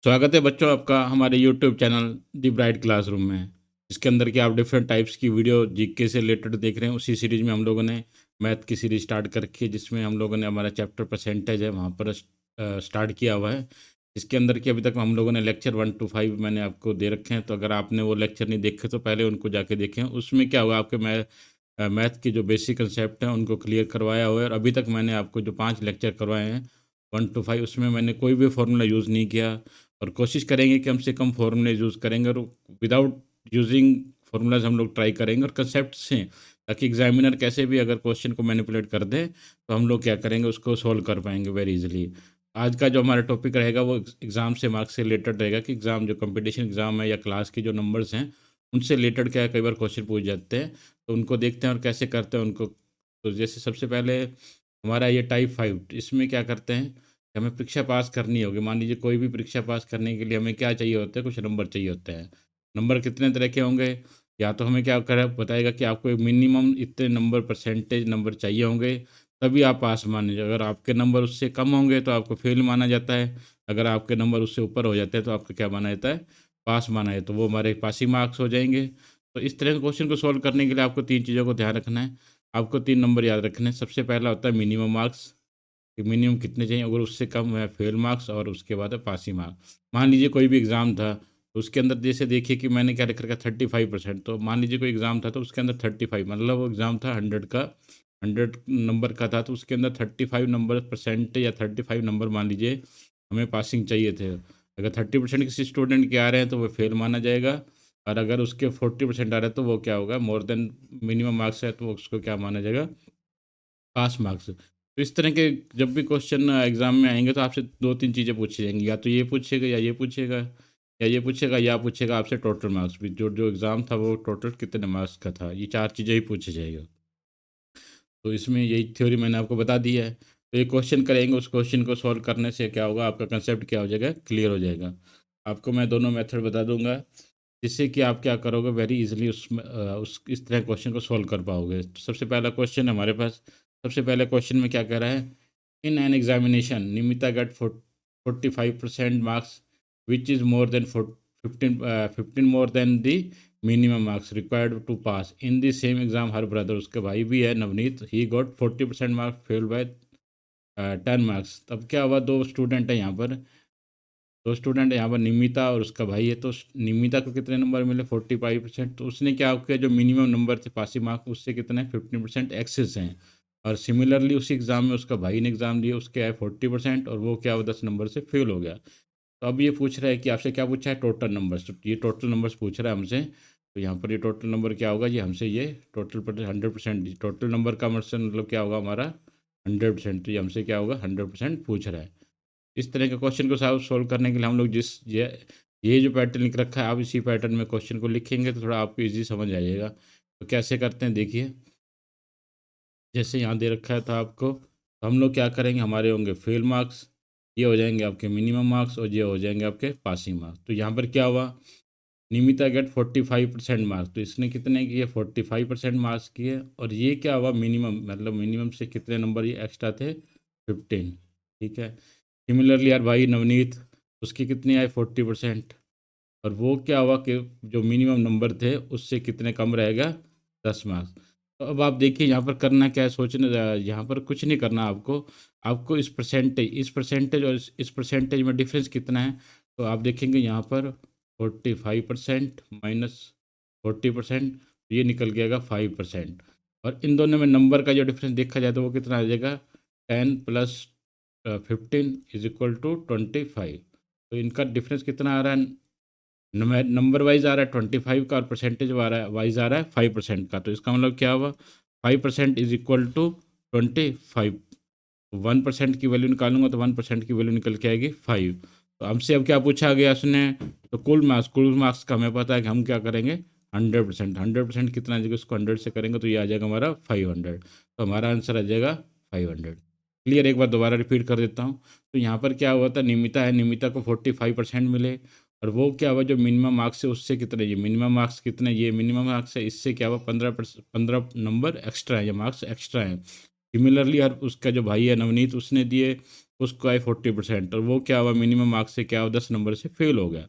स्वागत है बच्चों आपका हमारे यूट्यूब चैनल दी ब्राइट क्लासरूम में। इसके अंदर कि आप डिफरेंट टाइप्स की वीडियो जीके से रिलेटेड देख रहे हैं। उसी सीरीज में हम लोगों ने मैथ की सीरीज स्टार्ट कर रखी है, जिसमें हम लोगों ने हमारा चैप्टर परसेंटेज है वहाँ पर स्टार्ट किया हुआ है। इसके अंदर कि अभी तक हम लोगों ने लेक्चर 1 to 5 मैंने आपको दे रखे हैं, तो अगर आपने वो लेक्चर नहीं देखे तो पहले उनको जाके देखें। उसमें क्या हुआ, आपके मैथ के जो बेसिक कंसेप्ट हैं उनको क्लियर करवाया हुआ है। और अभी तक मैंने आपको जो 5 लेक्चर करवाए हैं 1 to 5, उसमें मैंने कोई भी फॉर्मूला यूज़ नहीं किया। और कोशिश करेंगे कि कम से कम फॉर्मूले यूज़ करेंगे, और विदाउट यूजिंग फार्मूलाज हम लोग ट्राई करेंगे और कंसेप्ट से, ताकि एग्जामिनर कैसे भी अगर क्वेश्चन को मैनिपुलेट कर दे तो हम लोग क्या करेंगे, उसको सॉल्व कर पाएंगे वेरी इजीली। आज का जो हमारा टॉपिक रहेगा वो एग्ज़ाम से मार्क्स से रिलेटेड रहेगा, कि एग्ज़ाम जो कंपटीशन एग्ज़ाम है या क्लास के जो नंबर्स हैं उनसे रिलेटेड क्या है, कई बार क्वेश्चन पूछ जाते हैं। तो उनको देखते हैं और कैसे करते हैं उनको। तो जैसे सबसे पहले हमारा ये टाइप 5, इसमें क्या करते हैं कि हमें परीक्षा पास करनी होगी। मान लीजिए कोई भी परीक्षा पास करने के लिए हमें क्या चाहिए होता है, कुछ नंबर चाहिए होते हैं। नंबर कितने तरह के होंगे, या तो हमें क्या कर बताएगा कि आपको एक मिनिमम इतने नंबर परसेंटेज नंबर चाहिए होंगे, तभी आप पास माने। अगर आपके नंबर उससे कम होंगे तो आपको फेल माना जाता है। अगर आपके नंबर उससे ऊपर हो जाते हैं तो आपको क्या माना जाता है, पास माना है। तो वो हमारे पासिंग मार्क्स हो जाएंगे। तो इस तरह के क्वेश्चन को सॉल्व करने के लिए आपको 3 चीज़ों को ध्यान रखना है। आपको 3 नंबर याद रखने हैं। सबसे पहला होता है मिनिमम मार्क्स, कि मिनिमम कितने चाहिए, अगर उससे कम है फेल मार्क्स, और उसके बाद है पासिंग मार्क्स। मान लीजिए कोई भी एग्ज़ाम था तो उसके अंदर जैसे देखिए कि मैंने क्या लिख रखा 35%। तो मान लीजिए कोई एग्ज़ाम था तो उसके अंदर 35, मतलब वो एग्ज़ाम था 100 का, 100 नंबर का था, तो उसके अंदर 35 नंबर परसेंट या 35 नंबर मान लीजिए हमें पासिंग चाहिए थे। अगर 30% किसी स्टूडेंट के आ रहे हैं तो वो फेल माना जाएगा, और अगर उसके 40% आ रहे हैं तो वो क्या होगा, मोर देन मिनिमम मार्क्स है तो उसको क्या माना जाएगा, पास मार्क्स। तो इस तरह के जब भी क्वेश्चन एग्जाम में आएंगे तो आपसे 2-3 चीज़ें पूछी जाएंगी, या तो ये पूछेगा या ये पूछेगा, या ये पूछेगा या पूछेगा आपसे टोटल मार्क्स भी, जो जो एग्ज़ाम था वो टोटल कितने मार्क्स का था, ये 4 चीज़ें ही पूछी जाएगी। तो इसमें यही थ्योरी मैंने आपको बता दी है। तो ये क्वेश्चन करेंगे, उस क्वेश्चन को सॉल्व करने से क्या होगा, आपका कंसेप्ट क्या हो जाएगा, क्लियर हो जाएगा। आपको मैं दोनों मेथड बता दूंगा, जिससे कि आप क्या करोगे, वेरी इजीली उस इस तरह क्वेश्चन को सॉल्व कर पाओगे। तो सबसे पहला क्वेश्चन है हमारे पास। सबसे पहले क्वेश्चन में क्या कह रहा है, in an examination Nimita get 45% marks which is more than 15 more than the minimum marks required to pass in the same exam. Her brother, उसके भाई भी है Navneet, he got 40% marks, fail by 10 marks. तब क्या हुआ, दो स्टूडेंट है यहाँ पर, दो स्टूडेंट यहाँ पर निमिता और उसका भाई है। तो निमिता को कितने नंबर मिले, 45%। तो उसने क्या किया, जो मिनिमम नंबर थे पासिंग मार्क्स उससे कितने 15% एक्सेस हैं। और सिमिलरली उसी एग्ज़ाम में उसका भाई ने एग्ज़ाम दिया, उसके आए 40%, और वो क्या हुआ 10 नंबर से फेल हो गया। तो अब ये पूछ रहा है कि आपसे क्या पूछा है, टोटल नंबर्स। तो ये टोटल नंबर्स पूछ रहा है हमसे। तो यहाँ पर ये टोटल नंबर क्या होगा, ये हमसे ये टोटल पर 100%, टोटल नंबर का मतलब क्या होगा हमारा 100%। तो ये हमसे क्या होगा 100% पूछ रहा है। इस तरह के क्वेश्चन को सॉल्व करने के लिए हम लोग ये जो पैटर्न लिख रखा है, आप इसी पैटर्न में क्वेश्चन को लिखेंगे तो थोड़ा आपको इजी समझ आ जाएगा। तो कैसे करते हैं देखिए, जैसे यहाँ दे रखा है था आपको, तो हम लोग क्या करेंगे, हमारे होंगे फेल मार्क्स, ये हो जाएंगे आपके मिनिमम मार्क्स, और ये हो जाएंगे आपके पासिंग मार्क्स। तो यहाँ पर क्या हुआ, निमिता गेट 45% मार्क्स, तो इसने कितने किए 45% मार्क्स किए। और ये क्या हुआ मिनिमम, मतलब मिनिमम से कितने नंबर ये एक्स्ट्रा थे, 15। ठीक है। सिमिलरली यार भाई नवनीत, उसके कितने आए 40%। और वो क्या हुआ कि जो मिनिमम नंबर थे उससे कितने कम रहेगा, 10 मार्क्स। तो अब आप देखिए यहाँ पर करना क्या है, सोचने यहाँ पर कुछ नहीं करना आपको। आपको इस परसेंटेज और इस परसेंटेज में डिफरेंस कितना है। तो आप देखेंगे यहाँ पर 45% माइनस 40%, ये निकल के आएगा 5%। और इन दोनों में नंबर का जो डिफरेंस देखा जाए तो वो कितना आ जाएगा, 10 + 15 = 25। तो इनका डिफरेंस कितना आ रहा है, नंबर वाइज आ रहा है 25 का, और परसेंटेज वाइज आ रहा है 5% का। तो इसका मतलब क्या हुआ, 5% = 25। 1% की वैल्यू निकालूंगा तो 1% की वैल्यू निकल के आएगी 5। तो हमसे अब क्या पूछा गया उसने, तो कुल मार्क्स का हमें पता है कि हम क्या करेंगे, 100%। 100% कितना आ जाएगा, उसको 100 से करेंगे तो ये आ जाएगा हमारा 500। तो हमारा आंसर आ जाएगा 500। क्लियर, एक बार दोबारा रिपीट कर देता हूँ। तो यहाँ पर क्या हुआ था, निमिता है, निमिता को 45% मिले। और वो क्या हुआ, जो मिनिमम मार्क्स है उससे कितने, ये मिनिमम मार्क्स कितने, ये मिनिमम मार्क्स है, इससे क्या हुआ 15 नंबर एक्स्ट्रा है या मार्क्स एक्स्ट्रा है। सिमिलरली और उसका जो भाई है नवनीत, उसने दिए उसको आए 40% और वो क्या हुआ मिनिमम मार्क्स से क्या हुआ 10 नंबर से फेल हो गया।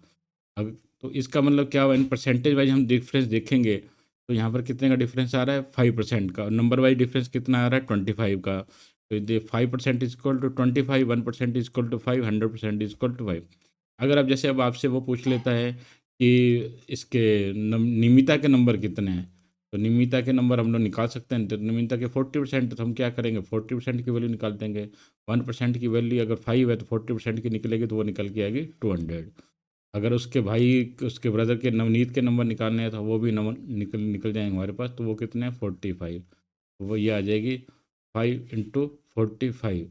अब तो इसका मतलब क्या हुआ इन परसेंटेज वाइज हम डिफरेंस देखेंगे तो यहाँ पर कितने का डिफरेंस आ रहा है 5% का और नंबर वाइज डिफरेंस कितना आ रहा है 25 का। तो ये 5% is equal to 25, 1% is equal to 5, 100% is equal to 5। अगर अब जैसे अब आपसे वो पूछ लेता है कि इसके निमिता के नंबर कितने हैं तो निमिता के नंबर हम लोग निकाल सकते हैं। तो निमिता के 40% तो हम क्या करेंगे 40% की वैल्यू निकाल देंगे। 1% की वैल्यू अगर 5 है तो 40% की निकलेगी तो वो निकल के आएगी 200। अगर उसके भाई उसके ब्रदर के नवनीत के नंबर निकालने हैं तो वो भी नंबर निकल निकल जाएंगे हमारे पास। तो वो कितने हैं 45। तो वो ये आ जाएगी 5 × 45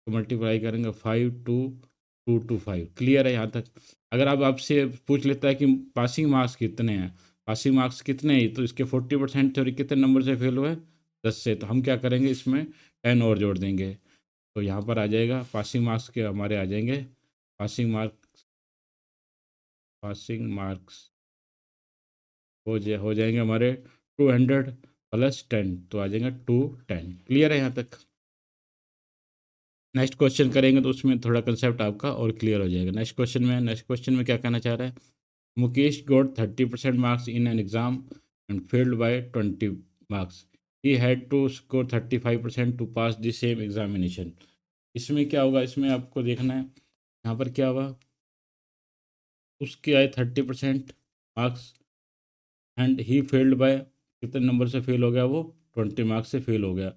तो मल्टीप्लाई करेंगे 5 2 2 2 5। क्लियर है यहाँ तक। अगर आप आपसे पूछ लेता है कि पासिंग मार्क्स कितने हैं पासिंग मार्क्स कितने हैं तो इसके 40% थे और ये कितने नंबर से फेल हुए 10 से। तो हम क्या करेंगे इसमें 10 और जोड़ देंगे। तो यहाँ पर आ जाएगा पासिंग मार्क्स के हमारे आ जाएंगे पासिंग मार्क पासिंग मार्क्स हो जाएंगे हमारे 200 + 10 तो आ जाएंगे 210। क्लियर है यहाँ तक। नेक्स्ट क्वेश्चन करेंगे तो उसमें थोड़ा कंसेप्ट आपका और क्लियर हो जाएगा। नेक्स्ट क्वेश्चन में क्या कहना चाह रहा है Mukesh got 30% marks in an exam and failed by 20 marks. He had to score 35% to pass the same examination. इसमें क्या होगा इसमें आपको देखना है यहाँ पर क्या हुआ उसके आए 30% मार्क्स एंड ही फेल्ड बाय कितने नंबर से फेल हो गया वो 20 मार्क्स से फेल हो गया।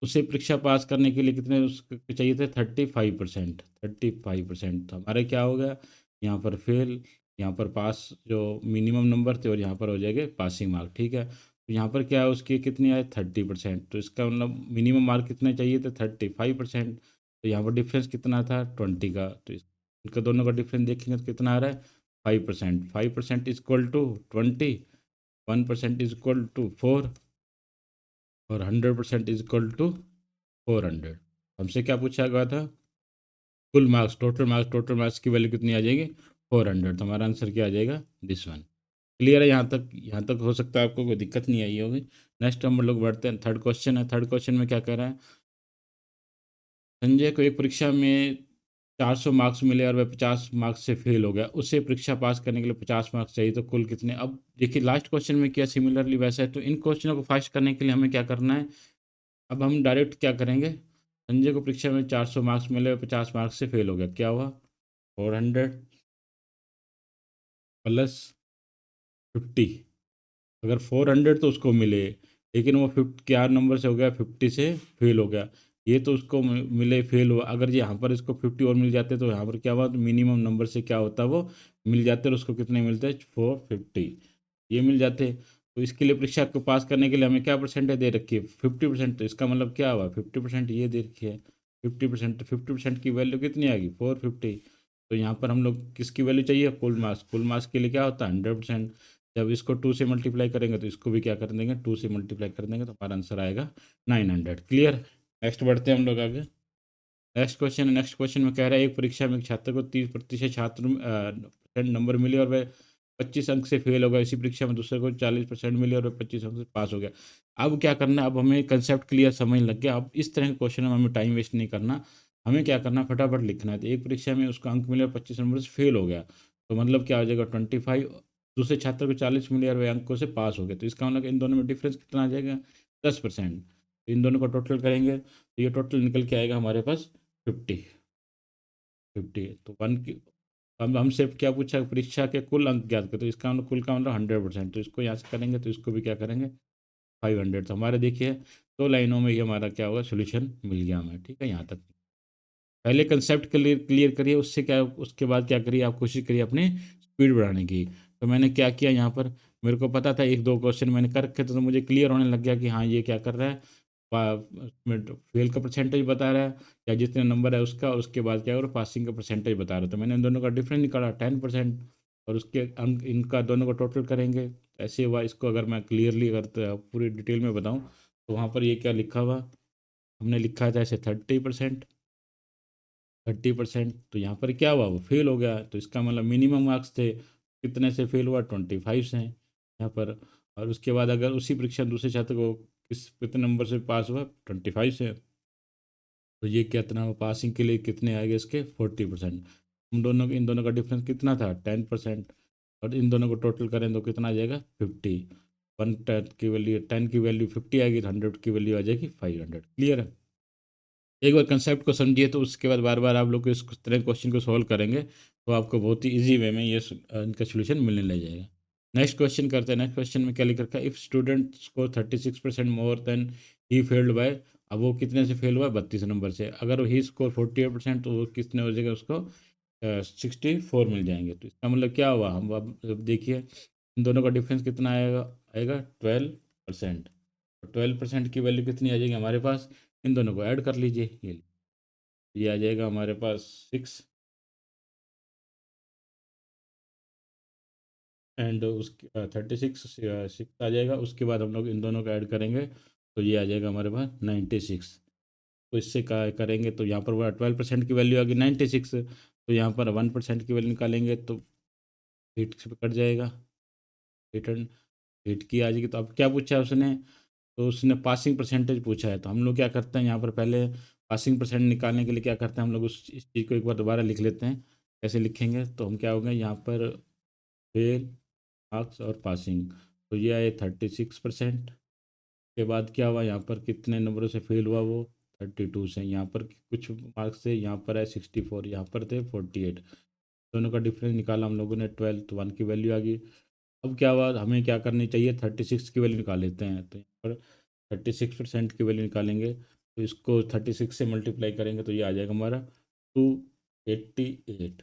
उसे परीक्षा पास करने के लिए कितने उसके चाहिए थे 35%। 35% तो हमारे क्या हो गया यहाँ पर फेल यहाँ पर पास जो मिनिमम नंबर थे और यहाँ पर हो जाएंगे पासिंग मार्क। ठीक है तो यहाँ पर क्या है उसकी कितनी आए 30%। तो इसका मतलब मिनिमम मार्क कितने चाहिए थे 35%। तो यहाँ पर डिफरेंस कितना था 20 का। तो इनका दोनों का डिफरेंस देखेंगे तो कितना आ रहा है 5%। 5% is equal to 20, 1% is equal to 4 और 100% इज इक्वल टू 400। हमसे क्या पूछा गया था कुल मार्क्स टोटल मार्क्स की वैल्यू कितनी आ जाएगी 400। तो हमारा आंसर क्या आ जाएगा दिस वन। क्लियर है यहाँ तक हो सकता है आपको कोई दिक्कत नहीं आई होगी। नेक्स्ट हम लोग बढ़ते हैं थर्ड क्वेश्चन है। थर्ड क्वेश्चन में क्या कह रहा है संजय को एक परीक्षा में 400 मार्क्स मिले और वह 50 मार्क्स से फेल हो गया। उसे परीक्षा पास करने के लिए 50 मार्क्स चाहिए तो कुल कितने। अब देखिए लास्ट क्वेश्चन में क्या सिमिलरली वैसा है। तो इन क्वेश्चनों को फास्ट करने के लिए हमें क्या करना है अब हम डायरेक्ट क्या करेंगे संजय को परीक्षा में 400 मार्क्स मिले और 50 मार्क्स से फेल हो गया क्या हुआ 400 + 50। अगर 400 तो उसको मिले लेकिन वो 50 क्या नंबर से हो गया 50 से फेल हो गया। ये तो उसको मिले फेल हुआ। अगर ये यहाँ पर इसको 50 और मिल जाते तो यहाँ पर क्या हुआ तो मिनिमम नंबर से क्या होता वो मिल जाते और उसको कितने मिलते 450 ये मिल जाते। तो इसके लिए परीक्षा को पास करने के लिए हमें क्या परसेंटेज दे रखी है 50%। तो इसका मतलब क्या हुआ 50% ये दे रखी है 50%। तो 50% की वैल्यू कितनी आएगी 450। तो यहाँ पर हम लोग किसकी वैल्यू चाहिए कुल मार्क्स के लिए क्या होता है 100%। जब इसको 2 से मल्टीप्लाई करेंगे तो इसको भी क्या कर देंगे 2 से मल्टीप्लाई कर देंगे तो हमारा आंसर आएगा 900। क्लियर। नेक्स्ट बढ़ते हैं हम लोग आगे। नेक्स्ट क्वेश्चन में कह रहा है एक परीक्षा में एक छात्र को 30% छात्र परसेंट नंबर मिले और वह 25 अंक से फेल हो गया। इसी परीक्षा में दूसरे को 40% मिले और वह 25 अंक से पास हो गया। अब क्या करना है अब हमें कंसेप्ट क्लियर समझ लग गया। अब इस तरह के क्वेश्चन में हमें टाइम वेस्ट नहीं करना। हमें क्या करना है फटाफट लिखना है। तो एक परीक्षा में उसका अंक मिले और 25 नंबर से फेल हो गया तो मतलब क्या हो जाएगा 25। दूसरे छात्र को 40 मिले और वह अंकों से पास हो गया। तो इसका मतलब इन दोनों में डिफरेंस कितना आ जाएगा 10%। तो इन दोनों का टोटल करेंगे तो ये टोटल निकल के आएगा हमारे पास 50। तो वन की हम हमसे क्या पूछा परीक्षा के कुल अंक ज्ञात कर। तो इसका मतलब कुल का मतलब 100%। तो इसको यहाँ से करेंगे तो इसको भी क्या करेंगे 500। तो हमारे देखिए 2 लाइनों में ही हमारा क्या होगा सोल्यूशन मिल गया हमें। ठीक है यहाँ तक पहले कंसेप्ट क्लियर क्लियर करिए उससे क्या उसके बाद क्या करिए आप कोशिश करिए अपनी स्पीड बढ़ाने की। तो मैंने क्या किया यहाँ पर मेरे को पता था एक दो क्वेश्चन मैंने कर रखे थे तो मुझे क्लियर होने लग गया कि हाँ ये क्या कर रहा है फेल का परसेंटेज बता रहा है या जितने नंबर है उसका उसके बाद क्या हो रहा है पासिंग का परसेंटेज बता रहा है। तो मैंने इन दोनों का डिफरेंस निकाला 10% और उसके अंक इनका दोनों का टोटल करेंगे। ऐसे हुआ इसको अगर मैं क्लियरली अगर पूरी डिटेल में बताऊँ तो वहाँ पर ये क्या लिखा हुआ हमने लिखा था ऐसे 30%। तो यहाँ पर क्या हुआ वो फेल हो गया। तो इसका मतलब मिनिमम मार्क्स थे कितने से फेल हुआ 25 से यहाँ पर। और उसके बाद अगर उसी परीक्षा में दूसरे छात्र को कितने नंबर से पास हुआ 25 से। तो ये कितना पासिंग के लिए कितने आएंगे इसके 40%। हम दोनों इन दोनों का डिफरेंस कितना था 10%, और इन दोनों को टोटल करें तो कितना आ जाएगा 50। 1 10 की वैल्यू 10 की वैल्यू 50 आएगी तो 100 की वैल्यू आ जाएगी 500। क्लियर है। एक बार कंसेप्ट को समझिए तो उसके बाद बार बार आप लोग इस तरह क्वेश्चन को सॉल्व करेंगे तो आपको बहुत ही इजी वे में ये इनका सोल्यूशन मिलने लग जाएगा। नेक्स्ट क्वेश्चन करते हैं। नेक्स्ट क्वेश्चन में क्या लिख रखा है, if student score 36% more than he failed by. अब वो कितने से फेल हुआ है 32 नंबर से। अगर ही स्कोर 48% तो वो कितने हो जाएगा उसको 64 मिल जाएंगे। तो इसका मतलब क्या हुआ, हम अब देखिए इन दोनों का डिफरेंस कितना आएगा, आएगा 12%। 12% की वैल्यू कितनी आ जाएगी हमारे पास, इन दोनों को ऐड कर लीजिए। ये आ जाएगा हमारे पास 6, एंड उसकी 36 आ जाएगा। उसके बाद हम लोग इन दोनों को ऐड करेंगे तो ये आ जाएगा हमारे पास 96। तो इससे क्या करेंगे, तो यहाँ पर 12% की वैल्यू आ गई 96, तो यहाँ पर 1% की वैल्यू निकालेंगे तो 8 से कट जाएगा। 8 8 की आ जाएगी। तो अब क्या पूछा है उसने, तो उसने पासिंग परसेंटेज पूछा है। तो हम लोग क्या करते हैं यहाँ पर, पहले पासिंग परसेंट निकालने के लिए क्या करते हैं हम लोग, इस चीज़ को एक बार दोबारा लिख लेते हैं। कैसे लिखेंगे, तो हम क्या होंगे यहाँ पर फेल, मार्क्स और पासिंग। तो ये आए 36%। के बाद क्या हुआ, यहाँ पर कितने नंबरों से फेल हुआ वो 32 से। यहाँ पर कुछ मार्क्स से यहाँ पर है 64, यहाँ पर थे 48। दोनों का डिफरेंस निकाला हम लोगों ने 12, तो 1 की वैल्यू आ गई। अब क्या हुआ, हमें क्या करनी चाहिए 36 की वैल्यू निकाल लेते हैं। तो यहाँ पर 36% की वैल्यू निकालेंगे तो इसको 36 से मल्टीप्लाई करेंगे तो ये आ जाएगा हमारा 288।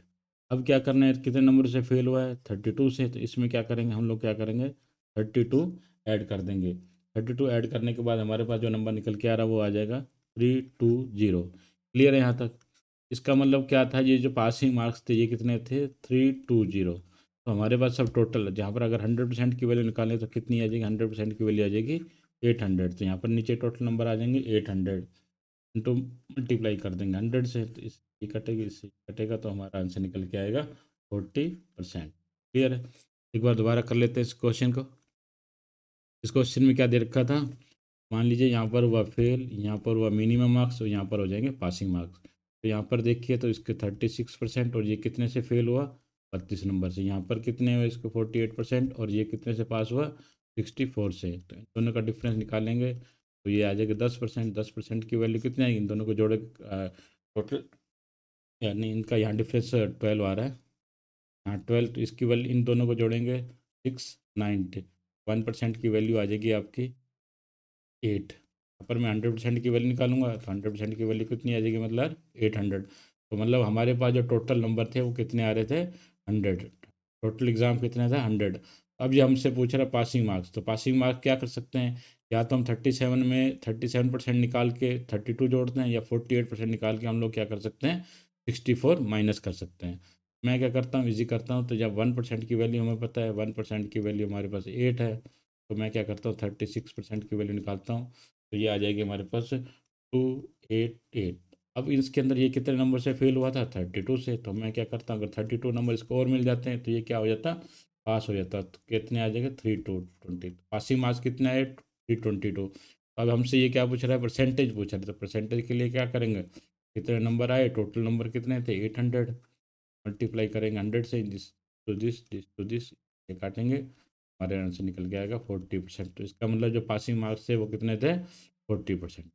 अब क्या करना है, कितने नंबर से फेल हुआ है 32 से। तो इसमें क्या करेंगे हम लोग, क्या करेंगे 32 ऐड कर देंगे। 32 ऐड करने के बाद हमारे पास जो नंबर निकल के आ रहा है वो आ जाएगा 320। क्लियर है यहाँ तक। इसका मतलब क्या था, ये जो पासिंग मार्क्स थे ये कितने थे 320। तो हमारे पास सब टोटल जहाँ पर अगर 100% की वैल्यू निकालें तो कितनी आ जाएगी, 100% की वैल्यू आ जाएगी 800। तो यहाँ पर नीचे टोटल नंबर आ जाएंगे 800, इंटू मल्टीप्लाई कर देंगे 100 से। तो इससे कटेगी, इससे कटेगा, तो हमारा आंसर निकल के आएगा 40%। क्लियर है। एक बार दोबारा कर लेते हैं इस क्वेश्चन को। इस क्वेश्चन में क्या दे रखा था, मान लीजिए यहाँ पर हुआ फेल, यहाँ पर हुआ मिनिमम मार्क्स और यहाँ पर हो जाएंगे पासिंग मार्क्स। तो यहाँ पर देखिए तो इसके 36%, और ये कितने से फेल हुआ 32 नंबर से। यहाँ पर कितने हुए इसके 48%, और ये कितने से पास हुआ 64 से। तो इन दोनों का डिफरेंस निकालेंगे तो ये आ जाएगा 10%। 10% की वैल्यू कितनी आएगी, इन दोनों को जोड़े टोटल, यानी इनका यहाँ डिफरेंस 12 आ रहा है। हाँ 12, तो इसकी वैल्यू इन दोनों को जोड़ेंगे 690। 1% की वैल्यू आ जाएगी आपकी 8। पर मैं 100% की वैल्यू निकालूंगा तो 100% की वैल्यू कितनी आ जाएगी, मतलब 800। तो मतलब हमारे पास जो टोटल नंबर थे वो कितने आ रहे थे 100। टोटल एग्ज़ाम कितने था 100। अब ये हमसे पूछ रहा है पासिंग मार्क्स। तो पासिंग मार्क्स क्या कर सकते हैं, या तो हम 37 में 37% निकाल के 32 जोड़ते हैं, या 48% निकाल के हम लोग क्या कर सकते हैं 64 माइनस कर सकते हैं। मैं क्या करता हूँ, इजी करता हूँ। तो जब 1% की वैल्यू हमें पता है, 1% की वैल्यू हमारे पास 8 है, तो मैं क्या करता हूँ 36% की वैल्यू निकालता हूँ तो ये आ जाएगी हमारे पास 288। अब इसके अंदर ये कितने नंबर से फेल हुआ था 32 से। तो मैं क्या करता हूँ, अगर 32 नंबर इसको और मिल जाते हैं तो ये क्या हो जाता, पास हो जाता। तो कितने आ जाएगा 320। पासिंग मार्क्स कितना है 322। अब हमसे ये क्या पूछ रहा है, परसेंटेज पूछ रहा है। तो परसेंटेज के लिए क्या करेंगे, कितने नंबर आए, टोटल नंबर कितने थे 800, मल्टीप्लाई करेंगे 100 से, दिस ये काटेंगे, हमारे आंसर निकल के आएगा 40%। तो इसका मतलब जो पासिंग मार्क्स थे वो कितने थे 40%।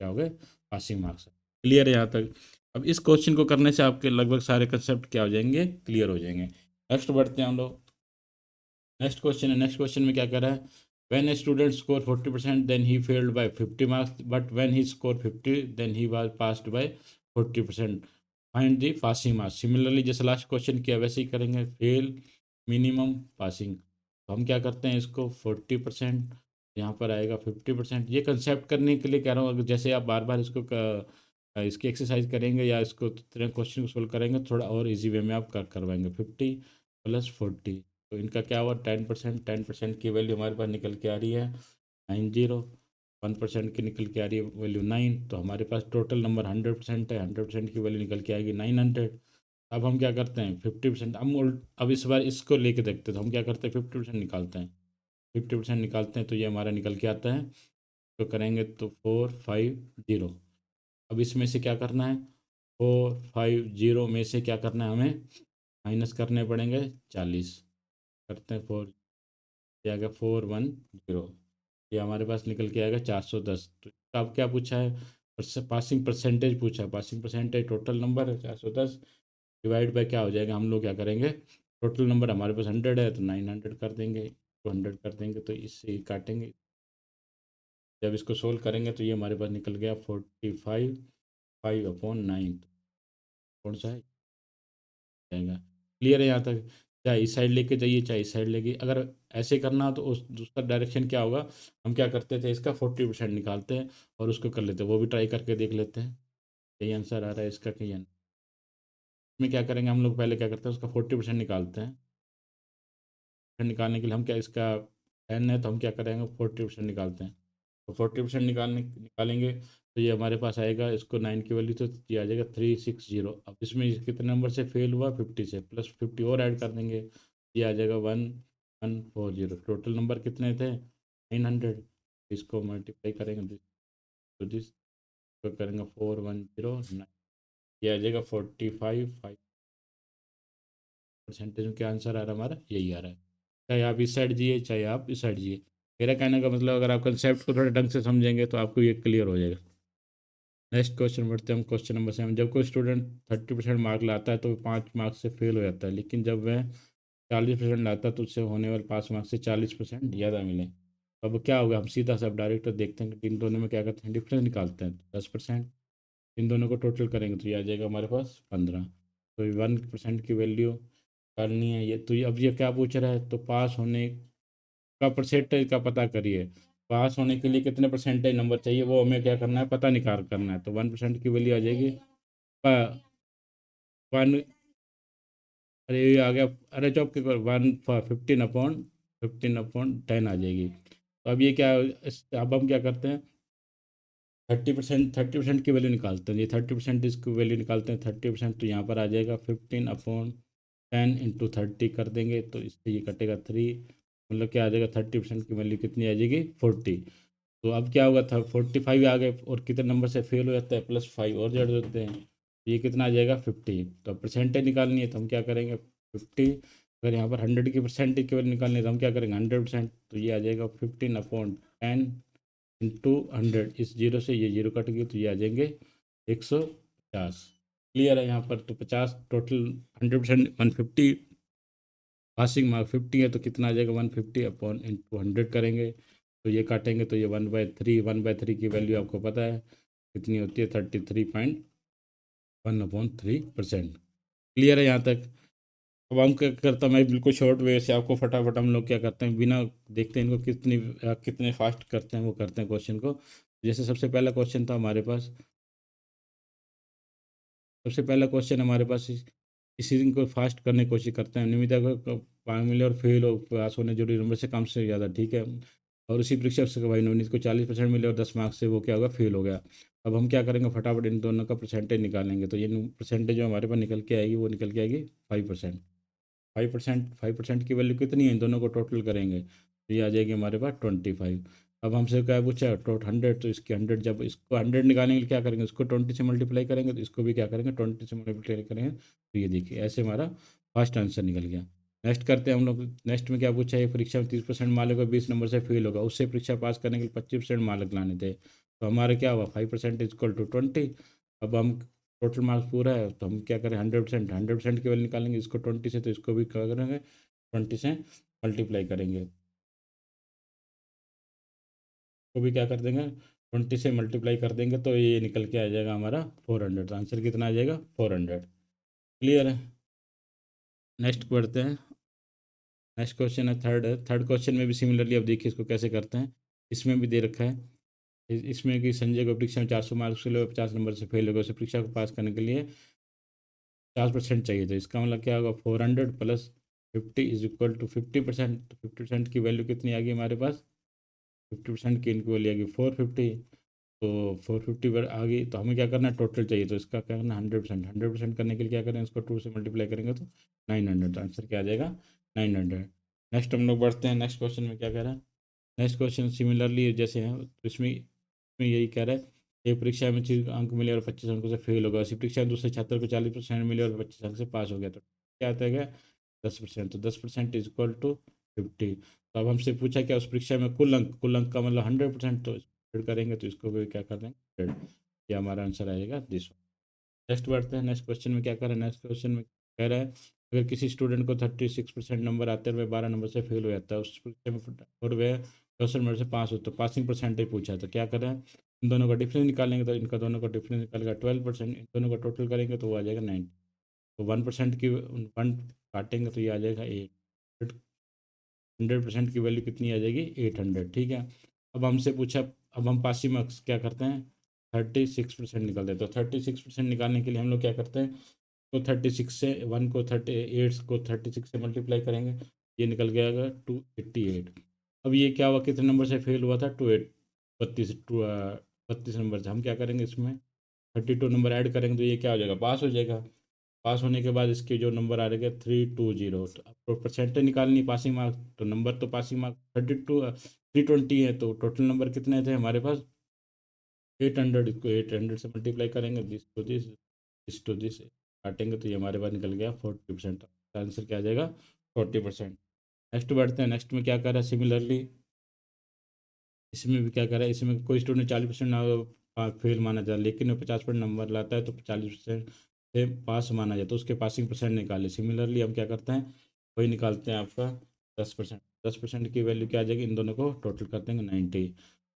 क्या हो गए पासिंग मार्क्स। क्लियर है यहाँ तक। अब इस क्वेश्चन को करने से आपके लगभग सारे कंसेप्ट क्या हो जाएंगे, क्लियर हो जाएंगे। नेक्स्ट बढ़ते हैं हम लोग। नेक्स्ट क्वेश्चन है। नेक्स्ट क्वेश्चन में क्या कह रहा है, when a student score 40% then he failed by 50 marks, but when he score 50 then he was passed by 40%। Find the passing marks. Similarly जैसे लास्ट क्वेश्चन किया वैसे ही करेंगे, फेल, मिनिमम, पासिंग। तो हम क्या करते हैं इसको 40%, यहाँ पर आएगा 50%। ये कंसेप्ट करने के लिए कह रहा हूँ, अगर जैसे आप बार बार इसको इसकी एक्सरसाइज करेंगे या इसको तरह क्वेश्चन को सोल्व करेंगे थोड़ा और इजी वे में आप करवाएंगे। 50 + 40, तो इनका क्या हुआ 10%। 10% की वैल्यू हमारे पास निकल के आ रही है 90। 1% की निकल के आ रही है वैल्यू 9। तो हमारे पास टोटल नंबर 100% है, 100% की वैल्यू निकल के आएगी 900। अब हम क्या करते हैं 50%, अब इस बार इसको लेके देखते हैं। तो हम क्या करते हैं 50% निकालते हैं। 50% निकालते हैं तो ये हमारा निकल के आता है, तो करेंगे तो 450। अब इसमें से क्या करना है, 450 में से क्या करना है हमें, माइनस करने पड़ेंगे 40। करते हैं 4, ये आ गया 410, ये हमारे पास निकल के आएगा 410। तो अब क्या पूछा है, पासिंग परसेंटेज पूछा है। पासिंग परसेंटेज टोटल नंबर है 410, डिवाइड बाय क्या हो जाएगा, हम लोग क्या करेंगे, टोटल नंबर हमारे पास 100 है तो 900 कर देंगे, 200 कर देंगे, तो इससे ही काटेंगे। जब इसको सोल्व करेंगे तो ये हमारे पास निकल गया 45, 5/9, कौन सा है जाएगा। क्लियर है यहाँ तक, चाहे इस साइड लेके जाइए चाहे इस साइड लेके, अगर ऐसे करना हो तो उस दूसरा डायरेक्शन क्या होगा, हम क्या करते थे, इसका 40% निकालते हैं और उसको कर लेते हैं, वो भी ट्राई करके देख लेते हैं। यही आंसर आ रहा है इसका, कहीं इसमें क्या करेंगे, हम लोग पहले क्या करते हैं, उसका 40% निकालते हैं। निकालने के लिए हम क्या, इसका 10 है तो हम क्या करेंगे, 40% निकालते हैं। तो 40% निकालेंगे तो ये हमारे पास आएगा, इसको 9 की वैल्यू तो ये आ जाएगा 360। अब इसमें कितने नंबर से फेल हुआ, 50 से, प्लस 50 और ऐड कर देंगे, ये आ जाएगा 1140। टोटल नंबर कितने थे, 900। इसको मल्टीप्लाई करेंगे तो दिस तो करेंगे 4109, ये आ जाएगा 45, 5 परसेंटेज में क्या आंसर आ रहा है हमारा, यही आ रहा है। चाहे आप इस साइड जिए चाहे आप इस साइड जिए, मेरा कहने का मतलब अगर आप कंसेप्ट को थोड़ा ढंग से समझेंगे तो आपको ये क्लियर हो जाएगा। नेक्स्ट क्वेश्चन बढ़ते हैं हम, क्वेश्चन नंबर 7। जब कोई स्टूडेंट 30% मार्क लाता है तो 5 मार्क्स से फेल हो जाता है, लेकिन जब वह 40% लाता है तो उससे होने वाले 5 मार्क्स से 40% ज़्यादा मिले। अब क्या होगा, हम सीधा सा डायरेक्ट देखते हैं कि इन दोनों में क्या करते हैं, डिफरेंस निकालते हैं 10%। इन दोनों को टोटल करेंगे तो ये आ जाएगा हमारे पास 15। तो 1% की वैल्यू करनी है ये, तो अब ये क्या पूछ रहा है, तो पास होने का परसेंटेज का पता करिए। पास होने के लिए कितने परसेंटेज नंबर चाहिए वो हमें क्या करना है, पता निकाल करना है। तो 1% की वैल्यू आ जाएगी, वन, अरे ये आ गया, अरे चौक के 15/10 आ जाएगी। तो अब ये क्या, अब हम क्या करते हैं, 30% की वैल्यू निकालते हैं, ये 30% इसकी वैल्यू निकालते हैं, 30% तो यहाँ पर आ जाएगा 15/10 इंटू 30 कर देंगे तो इससे ये कटेगा 3, मतलब क्या आ जाएगा, 30% की वैल्यू कितनी आ जाएगी, 40। तो अब क्या होगा था, 45 आ गए और कितने नंबर से फेल हो जाता है, +5 और जोड़ देते हैं, तो ये कितना आ जाएगा 50। तो अब परसेंटेज निकालनी है तो हम क्या करेंगे, 50, अगर यहाँ पर 100 की परसेंटेज की वैल्यू निकालनी है तो हम क्या करेंगे, 100%, तो ये आ जाएगा 15/10 इंटू 100, इस जीरो से ये जीरो कट गई तो ये आ जाएंगे 150। क्लियर है यहाँ पर, तो 50 टोटल, 100% 150, पासिंग मार्क 50 है तो कितना आ जाएगा, 150/100 करेंगे तो ये काटेंगे तो ये 1/3, 1/3 की वैल्यू आपको पता है कितनी होती है, 33.1/3%। क्लियर है यहाँ तक। अब हम क्या करता हूँ, मैं बिल्कुल शॉर्ट वे से आपको फटाफट, हम लोग क्या करते हैं बिना देखते हैं इनको कितने फास्ट करते हैं वो करते हैं क्वेश्चन को। जैसे सबसे पहला क्वेश्चन था हमारे पास, सबसे पहला क्वेश्चन हमारे पास किसी दिन को फास्ट करने की कोशिश करते हैं, नियमित को 5 मिले और फेल हो, पास होने जरूरी नंबर से कम से ज़्यादा, ठीक है। और उसी परीक्षा से भाई नवनीत को 40% मिले और 10 मार्क्स से वो क्या होगा, फेल हो गया। अब हम क्या करेंगे, फटाफट इन दोनों का परसेंटेज निकालेंगे, तो ये परसेंटेज जो हमारे पास निकल के आएगी वो निकल के आएगी 5%। 5% की वैल्यू कितनी है, इन दोनों को टोटल करेंगे तो ये आ जाएगी हमारे पास 25। अब हमसे क्या पूछा, 100, तो इसकी 100, जब इसको 100 निकालेंगे तो क्या करेंगे, इसको 20 से मल्टीप्लाई करेंगे तो इसको भी क्या करेंगे, 20 से मल्टीप्लाई करेंगे तो ये देखिए ऐसे हमारा फर्स्ट आंसर निकल गया। नेक्स्ट करते हैं हम लोग, नेक्स्ट में क्या पूछा है, परीक्षा में 30% मार्क होगा, 20 नंबर से फेल होगा, उससे परीक्षा पास करने के लिए 25% मार्क लाने थे, तो हमारा क्या हुआ, 5% इक्वल टू 20। अब हम टोटल मार्क्स पूरा है तो हम क्या करें, 100%, 100% की वैल्यू निकालेंगे, इसको 20 से, तो इसको भी क्या करेंगे, 20 से मल्टीप्लाई करेंगे, को भी क्या कर देंगे, 20 से मल्टीप्लाई कर देंगे तो ये निकल के आ जाएगा हमारा 400। तो आंसर कितना आ जाएगा, 400। क्लियर है। नेक्स्ट बढ़ते हैं, नेक्स्ट क्वेश्चन है थर्ड, है थर्ड क्वेश्चन में भी सिमिलरली, अब देखिए इसको कैसे करते हैं। इसमें भी दे रखा है, इसमें कि संजय को परीक्षा में 400 मार्क्स के लिए 50 नंबर से फेल हो गया, उसे परीक्षा को पास करने के लिए 50% चाहिए, तो इसका मतलब क्या होगा, 400 प्लस 50 इज इक्वल टू 50%। तो 50% की वैल्यू कितनी आ गई हमारे पास, 50% की इनकी वैल्यू आ गई 450। तो 450 पर आ गई तो हमें क्या करना है, टोटल चाहिए, तो इसका क्या करना है, 100%। 100% करने के लिए क्या करें, इसको 2 से मल्टीप्लाई करेंगे तो 900, तो आंसर क्या आ जाएगा, 900। नेक्स्ट हम लोग बढ़ते हैं, नेक्स्ट क्वेश्चन में क्या कह रहा है, नेक्स्ट क्वेश्चन सिमिलरली जैसे है तो इसमें यही कह रहा है एक परीक्षा में 25 अंक मिले और 25 अंकों से फेल होगा, उसी परीक्षा में दूसरे छात्र को 40% मिले और 25 अंक से पास हो गया, तो क्या आता है? 10%। तो 10% इज इक्वल टू 50। तो अब हमसे पूछा क्या उस परीक्षा में कुल अंक का मतलब 100%, तो स्प्रेड करेंगे तो इसको भी क्या कर देंगे 100। ये हमारा आंसर आएगा दिस। नेक्स्ट बढ़ते हैं, नेक्स्ट क्वेश्चन में क्या कर रहा है? नेक्स्ट क्वेश्चन में कह रहा है अगर किसी स्टूडेंट को 36% नंबर आते हैं और वह 12 नंबर से फेल हो जाता है उस परीक्षा में, और वह 64 नंबर से पास हो, तो पासिंग परसेंटेज पूछा, तो क्या कर रहा है? इन दोनों का डिफरेंस निकालेंगे, तो इनका दोनों का डिफरेंस निकालेगा 12%, इन दोनों का टोटल करेंगे तो वो आ जाएगा 90। तो 1% की 1 काटेंगे तो ये आ जाएगा 8। 100% की वैल्यू कितनी आ जाएगी? 800। ठीक है। अब हमसे पूछा, अब हम पासिंग मार्क्स क्या करते हैं? 36% निकालते हैं। तो 36% निकालने के लिए हम लोग क्या करते हैं? तो 36 से 1 को 38 को 36 से मल्टीप्लाई करेंगे, ये निकल गया 288। अब ये क्या हुआ, कितने नंबर से फेल हुआ था? 32 नंबर से। हम क्या करेंगे, इसमें 32 नंबर ऐड करेंगे तो ये क्या हो जाएगा? पास हो जाएगा। पास होने के बाद इसके जो नंबर आ रहे 320, तो आपको परसेंटेज निकालनी पासिंग मार्क्स, तो नंबर तो पासिंग मार्क्स 320 है, तो टोटल नंबर कितने थे हमारे पास? 800। इसको 800 से मल्टीप्लाई करेंगे, दिस काटेंगे तो ये हमारे पास निकल गया 40%। आंसर क्या आ जाएगा? 40%। नेक्स्ट बढ़ते हैं, नेक्स्ट में क्या कर रहा है? सिमिलरली इसमें भी क्या कर रहा है? इसमें कोई स्टूडेंट 40% ना फेल माना जाता है, लेकिन वो 50% नंबर लाता है तो 40% से पास माना जाता है, तो उसके पासिंग परसेंट निकाले। सिमिलरली हम क्या करते हैं? वही निकालते हैं आपका 10%। 10% की वैल्यू क्या आ जाएगी? इन दोनों को टोटल कर देंगे 90।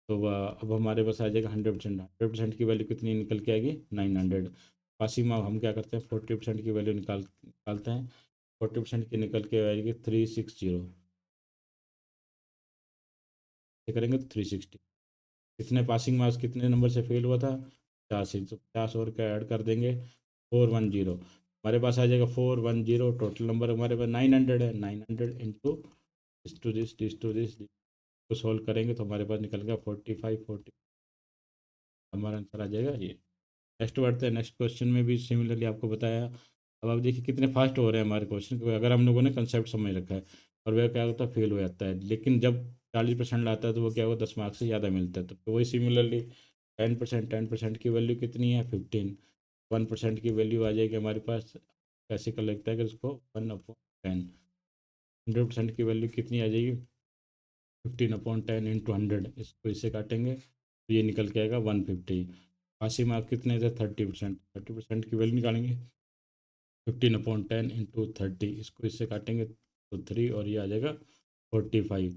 तो अब हमारे पास आ जाएगा 100%। 100% की वैल्यू कितनी निकल के आएगी? 900। पासिंग में हम क्या करते हैं? 40% की वैल्यू निकालते हैं। 40% की निकल के आएगी 360। ये करेंगे तो 360। कितने पासिंग मार्क्स, कितने नंबर से फेल हुआ था? 50 ही, तो 50 और क्या ऐड कर देंगे? 410। हमारे पास आ जाएगा 410। टोटल नंबर हमारे पास 900 है। 900 इंटू दिस को सॉल्व करेंगे तो हमारे पास निकल गया 45। हमारा आंसर आ जाएगा ये। नेक्स्ट बढ़ते हैं, नेक्स्ट क्वेश्चन में भी सिमिलरली आपको बताया। अब आप देखिए कितने फास्ट हो रहे हैं हमारे क्वेश्चन, क्योंकि अगर हम लोगों ने कंसेप्ट समझ रखा है, और वह क्या होता है? फेल हो जाता है। लेकिन जब 40% लाता है तो वो क्या होगा? 10 मार्क्स से ज़्यादा मिलता है। तो वही सिमिलरली 10%, 10% की वैल्यू कितनी है? 15। 1% की वैल्यू आ जाएगी हमारे पास। कैसे कर लगता है कि उसको 1/10। 100% की वैल्यू कितनी आ जाएगी? 15/10 × 100। इसको इससे काटेंगे तो ये निकल के आएगा 150। 80 मार्क्स कितने थे? 30%। 30% की वैल्यू निकालेंगे, 15/10 × 30। इसको इससे काटेंगे तो 3, और ये आ जाएगा 45।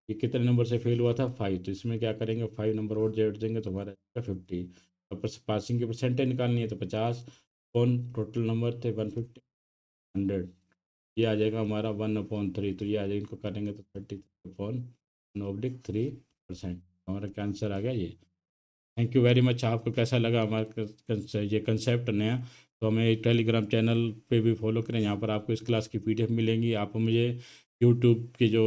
ये कितने नंबर से फेल हुआ था? 5। तो इसमें क्या करेंगे? 5 नंबर और जोड़ देंगे तो हमारा 50। और पासिंग की परसेंटेज निकालनी है तो 50। कौन टोटल नंबर थे? 150। 100। ये आ जाएगा हमारा 1/3। तो ये आ जाएगा, इनको करेंगे तो 33/1/3%। हमारा क्या आंसर आ गया ये। Thank you very much. आपको कैसा लगा हमारा ये कंसेप्ट नया? तो हमें टेलीग्राम चैनल पे भी फॉलो करें, यहाँ पर आपको इस क्लास की पीडीएफ मिलेंगी। आप मुझे यूट्यूब की जो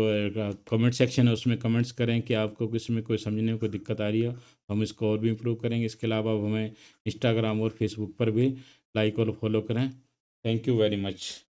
कमेंट सेक्शन है उसमें कमेंट्स करें कि आपको किसी में कोई समझने में कोई दिक्कत आ रही है, हम इसको और भी इम्प्रूव करेंगे। इसके अलावा आप हमें इंस्टाग्राम और फेसबुक पर भी लाइक और फॉलो करें। Thank you very much.